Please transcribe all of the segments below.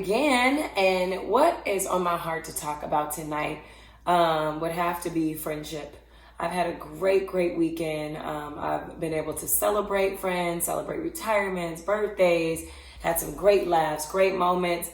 again, and what is on my heart to talk about tonight would have to be friendship. I've had a great weekend. I've been able to celebrate friends, celebrate retirements, birthdays, had some great laughs, great moments,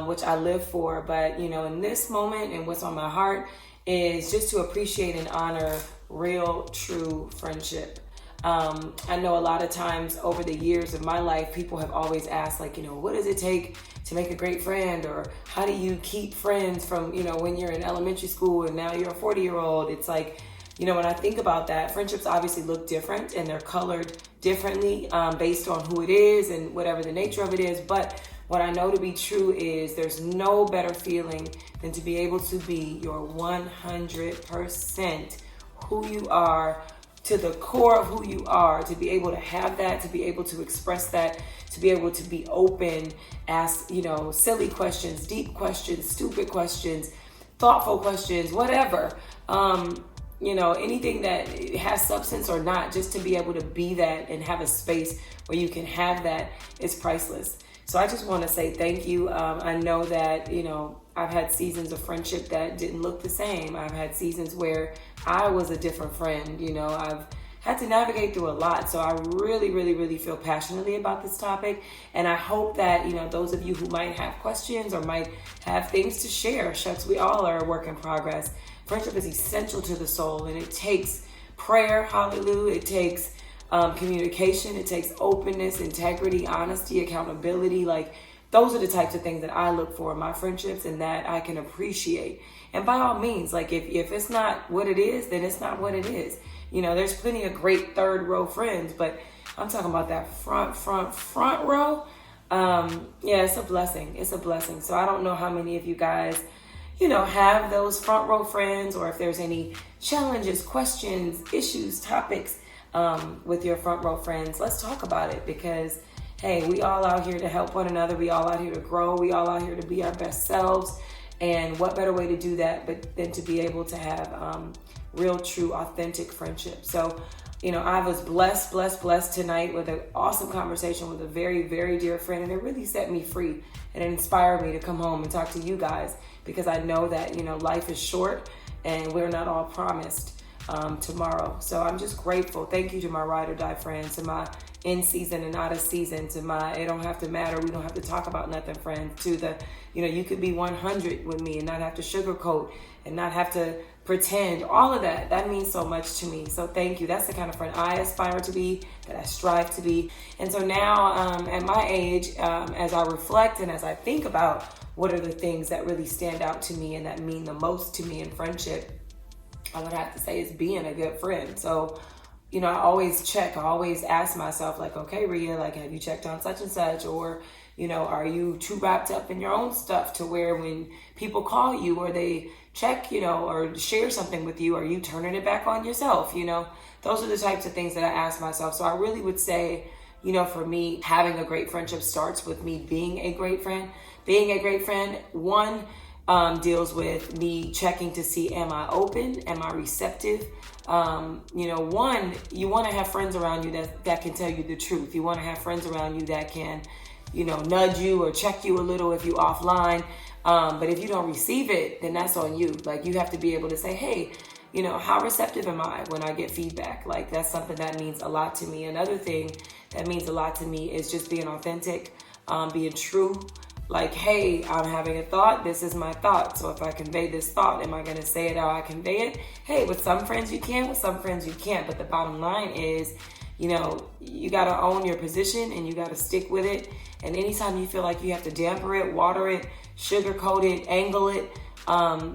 which I live for. But, in this moment and what's on my heart is just to appreciate and honor real, true friendship. I know a lot of times over the years of my life, people have always asked, what does it take to make a great friend? Or how do you keep friends from, when you're in elementary school and now you're a 40-year-old? It's like, when I think about that, friendships obviously look different and they're colored differently based on who it is and whatever the nature of it is. But what I know to be true is there's no better feeling than to be able to be your 100% who you are, to the core of who you are, to be able to have that, to be able to express that, to be able to be open, ask, silly questions, deep questions, stupid questions, thoughtful questions, whatever. Anything that has substance or not, just to be able to be that and have a space where you can have that is priceless. So I just want to say thank you. I know that, I've had seasons of friendship that didn't look the same. I've had seasons where I was a different friend. I've had to navigate through a lot. So I really feel passionately about this topic. And I hope that, those of you who might have questions or might have things to share, shucks, we all are a work in progress. Friendship is essential to the soul, and it takes prayer, hallelujah. It takes communication. It takes openness, integrity, honesty, accountability. Those are the types of things that I look for in my friendships and that I can appreciate. And by all means, if it's not what it is, then it's not what it is. There's plenty of great third row friends, but I'm talking about that front row. It's a blessing. It's a blessing. So I don't know how many of you guys, have those front row friends, or if there's any challenges, questions, issues, topics with your front row friends. Let's talk about it, because hey, we all out here to help one another. We all out here to grow. We all out here to be our best selves. And what better way to do that than to be able to have real, true, authentic friendship. So, I was blessed tonight with an awesome conversation with a very, very dear friend. And it really set me free, and it inspired me to come home and talk to you guys, because I know that, life is short and we're not all promised tomorrow. So I'm just grateful. Thank you to my ride or die friends, to my in season and out of season, to my it don't have to matter, we don't have to talk about nothing friends, to the, you could be 100 with me and not have to sugarcoat and not have to pretend. All of that means so much to me. So thank you. That's the kind of friend I aspire to be, that I strive to be. And so now at my age, as I reflect and as I think about what are the things that really stand out to me and that mean the most to me in friendship, I would have to say is being a good friend. So, I always ask myself, okay, Rhea, have you checked on such and such? Or, are you too wrapped up in your own stuff to where when people call you or they check, or share something with you, are you turning it back on yourself? Those are the types of things that I ask myself. So I really would say, for me, having a great friendship starts with me being a great friend. Being a great friend, one, deals with me checking to see, am I open? Am I receptive? One, you want to have friends around you that can tell you the truth. You want to have friends around you that can, nudge you or check you a little if you offline. But if you don't receive it, then that's on you. You have to be able to say, hey, how receptive am I when I get feedback? That's something that means a lot to me. Another thing that means a lot to me is just being authentic, being true. Hey, I'm having a thought. This is my thought. So if I convey this thought, am I going to say it how I convey it? Hey, with some friends you can, with some friends you can't. But the bottom line is, you got to own your position and you got to stick with it. And anytime you feel like you have to damper it, water it, sugarcoat it, angle it,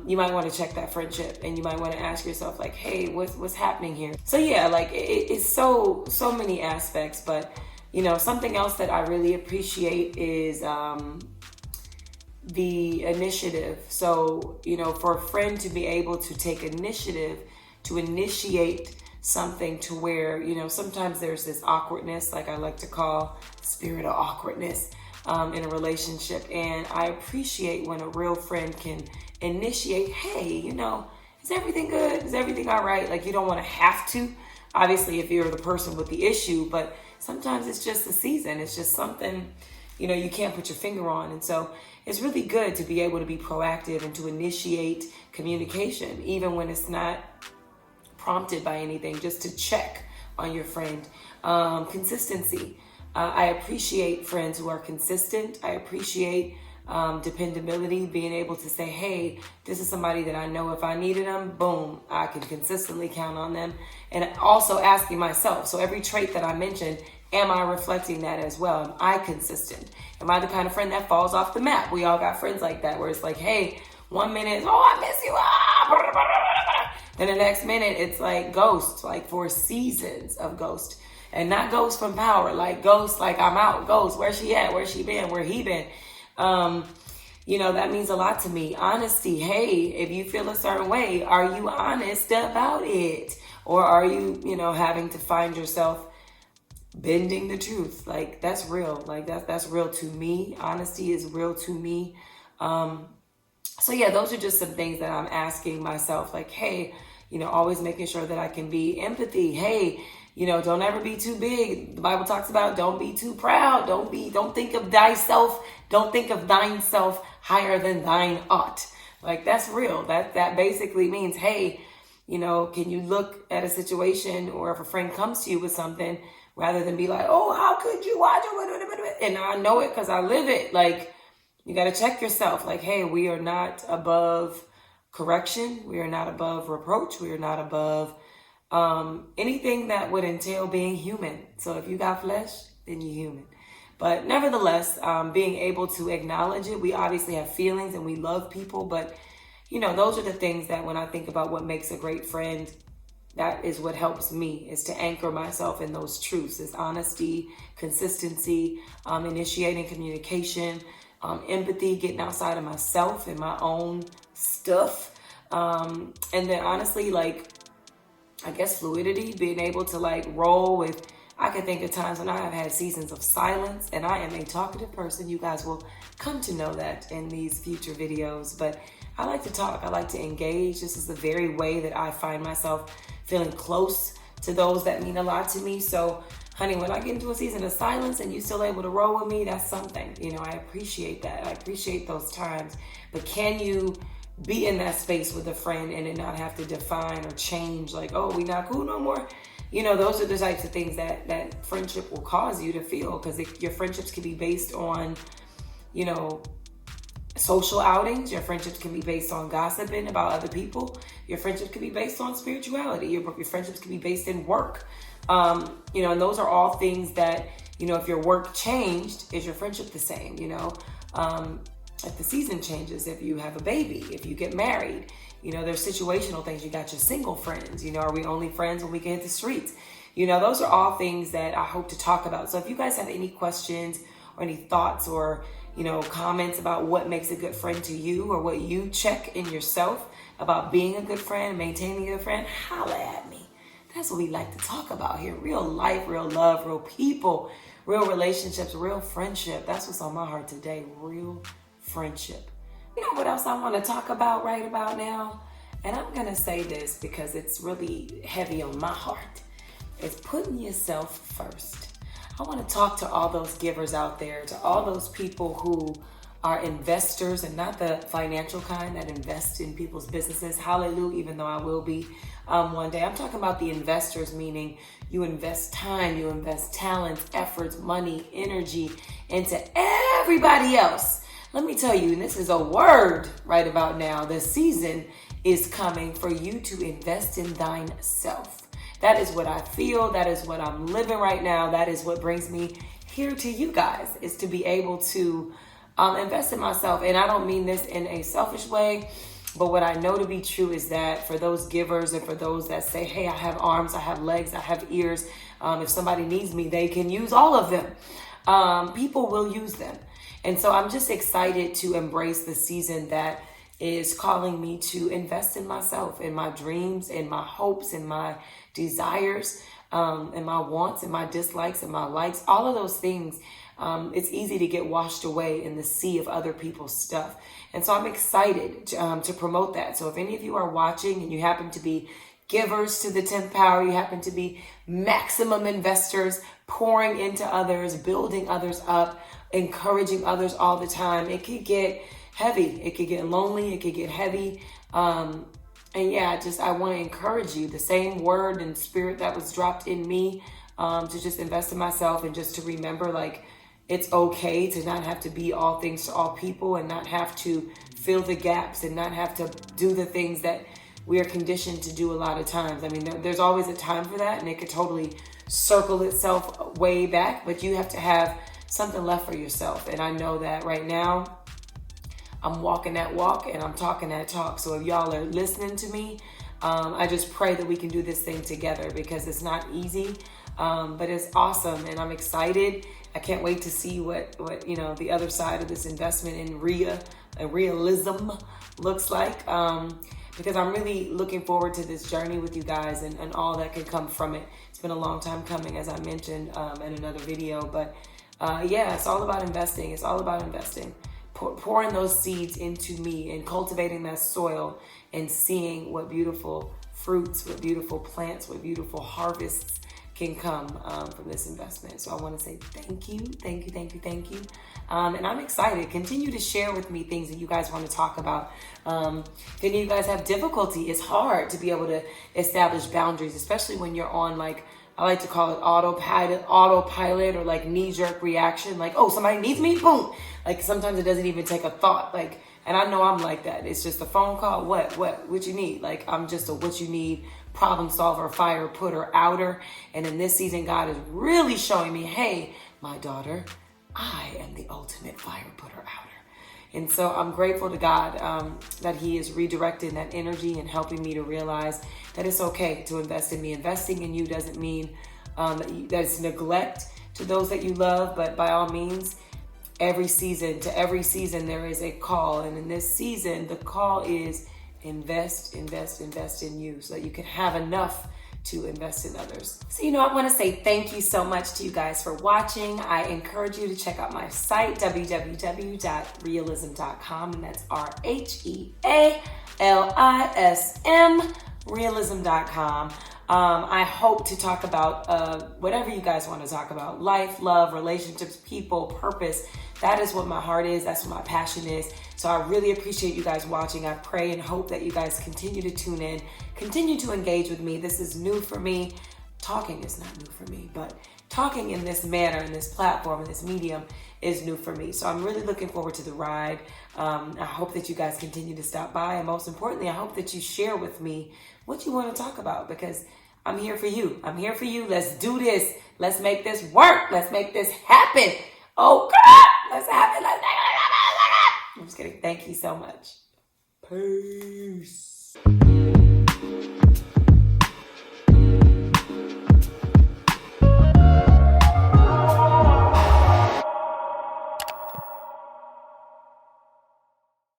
you might want to check that friendship, and you might want to ask yourself, hey, what's happening here? So yeah, it's so many aspects. But something else that I really appreciate is the initiative. So, for a friend to be able to take initiative to initiate something to where, sometimes there's this awkwardness, I like to call spirit of awkwardness in a relationship. And I appreciate when a real friend can initiate, hey, is everything good? Is everything all right? You don't want to have to, obviously, if you're the person with the issue, but sometimes it's just a season. It's just something you can't put your finger on. And so it's really good to be able to be proactive and to initiate communication, even when it's not prompted by anything, just to check on your friend. Consistency. I appreciate friends who are consistent. I appreciate dependability, being able to say, hey, this is somebody that I know if I needed them, boom, I can consistently count on them. And also asking myself, so every trait that I mentioned, am I reflecting that as well? Am I consistent? Am I the kind of friend that falls off the map? We all got friends like that, where it's like, hey, 1 minute, oh, I miss you. Then the next minute, it's like ghost, like for seasons of ghost. And not ghost from power, like ghost, like I'm out, ghost, where's she at? Where's she been? Where he been? That means a lot to me. Honesty. Hey, if you feel a certain way, are you honest about it? Or are you, having to find yourself bending the truth? Like, that's real. Like, that's real to me. Honesty is real to me. So yeah, those are just some things that I'm asking myself. Like, hey, always making sure that I can be empathy. Hey, don't ever be too big. The Bible talks about don't be too proud. Don't think of thyself. Don't think of thine self higher than thine ought. Like, that's real. That basically means, hey, can you look at a situation, or if a friend comes to you with something, rather than be like, oh, how could you watch it? And I know it because I live it. Like, you got to check yourself. Like, hey, we are not above correction. We are not above reproach. We are not above anything that would entail being human. So if you got flesh, then you're human. But nevertheless, being able to acknowledge it. We obviously have feelings and we love people, but those are the things that when I think about what makes a great friend, that is what helps me, is to anchor myself in those truths. Is honesty, consistency, initiating communication, empathy, getting outside of myself and my own stuff. And then honestly, like, I guess fluidity, being able to like roll with, I can think of times when I have had seasons of silence, and I am a talkative person. You guys will come to know that in these future videos, but I like to talk. I like to engage. This is the very way that I find myself feeling close to those that mean a lot to me. So honey, when I get into a season of silence and you're still able to roll with me, that's something. I appreciate that. I appreciate those times. But can you be in that space with a friend and it not have to define or change, like, oh, we not cool no more? Those are the types of things that friendship will cause you to feel, because your friendships can be based on, social outings. Your friendships can be based on gossiping about other people. Your friendships can be based on spirituality. Your friendships can be based in work. And those are all things that, if your work changed, is your friendship the same? If the season changes, if you have a baby, if you get married, there's situational things. You got your single friends, are we only friends when we get hit the streets? Those are all things that I hope to talk about. So if you guys have any questions or any thoughts or, comments about what makes a good friend to you, or what you check in yourself about being a good friend, maintaining a good friend, holla at me. That's what we like to talk about here. Real life, real love, real people, real relationships, real friendship. That's what's on my heart today. Real friendship. You know what else I want to talk about right about now? And I'm going to say this because it's really heavy on my heart. It's putting yourself first. I want to talk to all those givers out there, to all those people who are investors, and not the financial kind that invest in people's businesses. Hallelujah, even though I will be one day. I'm talking about the investors, meaning you invest time, you invest talents, efforts, money, energy into everybody else. Let me tell you, and this is a word right about now, the season is coming for you to invest in thine self. That is what I feel. That is what I'm living right now. That is what brings me here to you guys, is to be able to invest in myself. And I don't mean this in a selfish way, but what I know to be true is that for those givers and for those that say, hey, I have arms, I have legs, I have ears. If somebody needs me, they can use all of them. People will use them. And so I'm just excited to embrace the season that is calling me to invest in myself, in my dreams, in my hopes, in my desires, in my wants, in my dislikes, and my likes, all of those things. It's easy to get washed away in the sea of other people's stuff. And so I'm excited to promote that. So if any of you are watching and you happen to be givers to the 10th power. You happen to be maximum investors, pouring into others, building others up, encouraging others all the time. It could get heavy. It could get lonely. It could get heavy. And yeah, I want to encourage you. The same word and spirit that was dropped in me to just invest in myself, and just to remember, like, it's okay to not have to be all things to all people, and not have to fill the gaps, and not have to do the things that we are conditioned to do a lot of times. I mean, there's always a time for that, and it could totally circle itself way back, but you have to have something left for yourself. And I know that right now I'm walking that walk and I'm talking that talk. So if y'all are listening to me, I just pray that we can do this thing together, because it's not easy, but it's awesome. And I'm excited. I can't wait to see what the other side of this investment in Rhea and Rhealism looks like, because I'm really looking forward to this journey with you guys, and all that can come from it. It's been a long time coming, as I mentioned in another video, but yeah, it's all about investing. It's all about investing. Pouring those seeds into me and cultivating that soil, and seeing what beautiful fruits, what beautiful plants, what beautiful harvests can come from this investment. So I want to say thank you. And I'm excited. Continue to share with me things that you guys want to talk about. If any of you guys have difficulty, it's hard to be able to establish boundaries, especially when you're on, like, I like to call it autopilot, or like knee-jerk reaction. Like, oh, somebody needs me, boom. Like, sometimes it doesn't even take a thought. Like, and I know I'm like that. It's just a phone call. What you need? Like, I'm just a what you need problem solver, fire putter, outer. And in this season, God is really showing me, hey, my daughter, I am the ultimate fire putter, outer. And so I'm grateful to God that he is redirecting that energy and helping me to realize that it's okay to invest in me. Investing in you doesn't mean that it's neglect to those that you love, but by all means, every season there is a call. And in this season, the call is invest in you, so that you can have enough to invest in others. So, I want to say thank you so much to you guys for watching. I encourage you to check out my site, www.rhealism.com, and that's RHEALISM, Rhealism.com. I hope to talk about whatever you guys want to talk about: life, love, relationships, people, purpose. That is what my heart is. That's what my passion is. So I really appreciate you guys watching. I pray and hope that you guys continue to tune in, continue to engage with me. This is new for me. Talking is not new for me, but talking in this manner, in this platform, in this medium is new for me. So I'm really looking forward to the ride. I hope that you guys continue to stop by. And most importantly, I hope that you share with me what you want to talk about, because I'm here for you. I'm here for you. Let's do this. Let's make this work. Let's make this happen. Oh, God. Let's happen. Let's make it. I'm just kidding. Thank you so much. Peace.